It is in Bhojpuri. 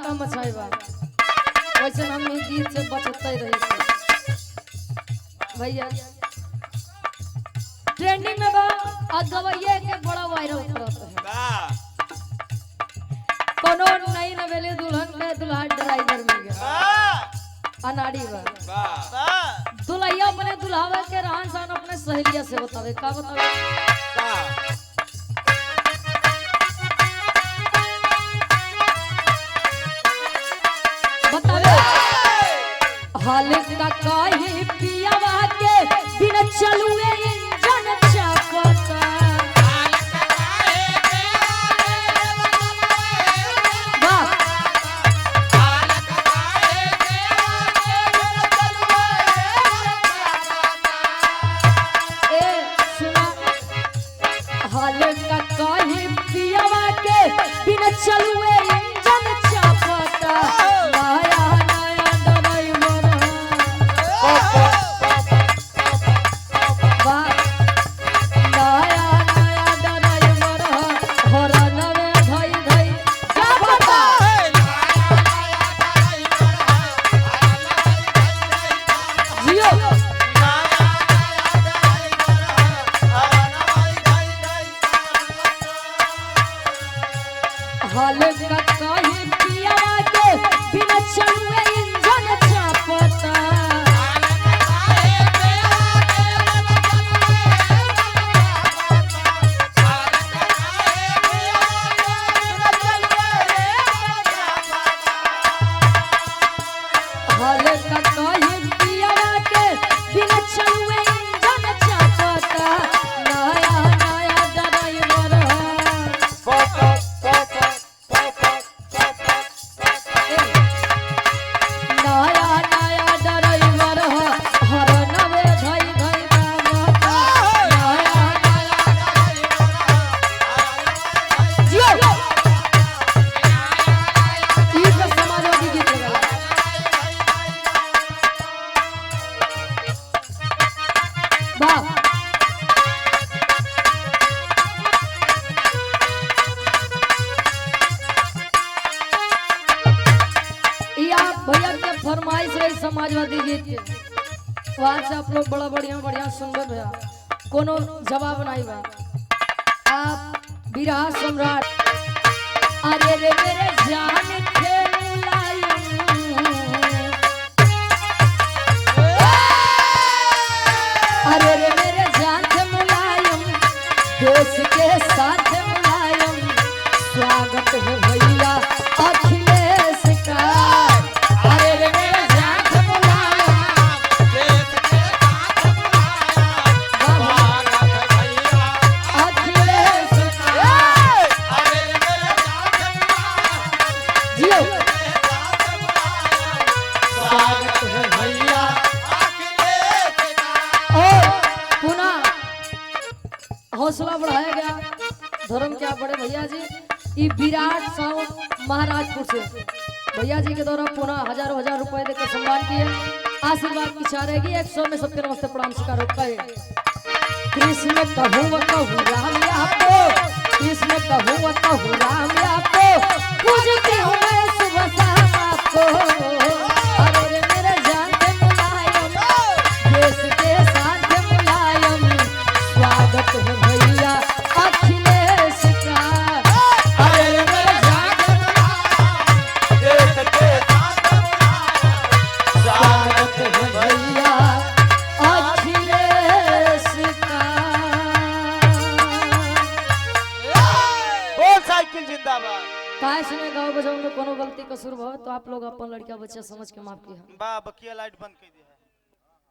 का मचाई बा वैसे हम ही गीत से बचते रही भैया ट्रेंडिंग में बा और गवैया के बड़ा वायरल करत है कोनो नई नवेले दुल्हन में दुल्हा ड्राइवर मिल गया अनाड़ी बा दुल्हैया अपने दुल्हावा के रहन सहन अपने सहेलिया से बतावे का बतावे बतावे हाल का काहे पियावा के बिना चलुए इंजन चापता चलुए इंजन चापता नया नया ड्राइवर नया नया ड्राइवर हॉर्न में धई धई चापता जियो हाल का काहे पियावा के बिना चलुए इंजन चापता हाल का काहे पियावा के बिना चलुए इंजन चापता नया नया ड्राइवर नया नया ड्राइवर हर नवे धई धई बाबा नया जियो ई का समाजवादी गीत लगा वाह भैया के फरमाइश रही समाजवादी गीत के वहां से आप लोग बड़ा बढ़िया सुनबे भैया कोनो जवाब नहीं बा आप बिरहा सम्राट अरे रे मेरे जान अरे रे मेरे जान से मुलायम देश के साथ मुलायम स्वागत है भैया अखिलेश का हौसला बढ़ाया गया धर्म क्या बड़े भैया जी ये विराट साउंड महाराजपुर से भैया जी के द्वारा पुनः हजारों हजार रुपए देकर सम्मान किए आशीर्वाद की चाह रहेगी 100 में सबके नमस्ते प्रणाम स्वीकार होता है कृष्ण कहूँ राम आपको कृष्ण कहूँ राम आपको पूजती हूँ मैं सुबह शाम आपको अरे रे मेरे जान के मुलायम देश के साथ मुलायम स्वागत है भैया अखिलेश का अरे रे मेरे जान के मुलायम देश के साथ स्वागत है भैया अखिलेश का बोल साइकिल जिंदाबाद काहे सुने गाँव बजाऊ में कोनो गलती कसूर भवे तो आप लोग अपन लड़का बच्चा समझ के माफ किया बा बकिया लाइट बंद कर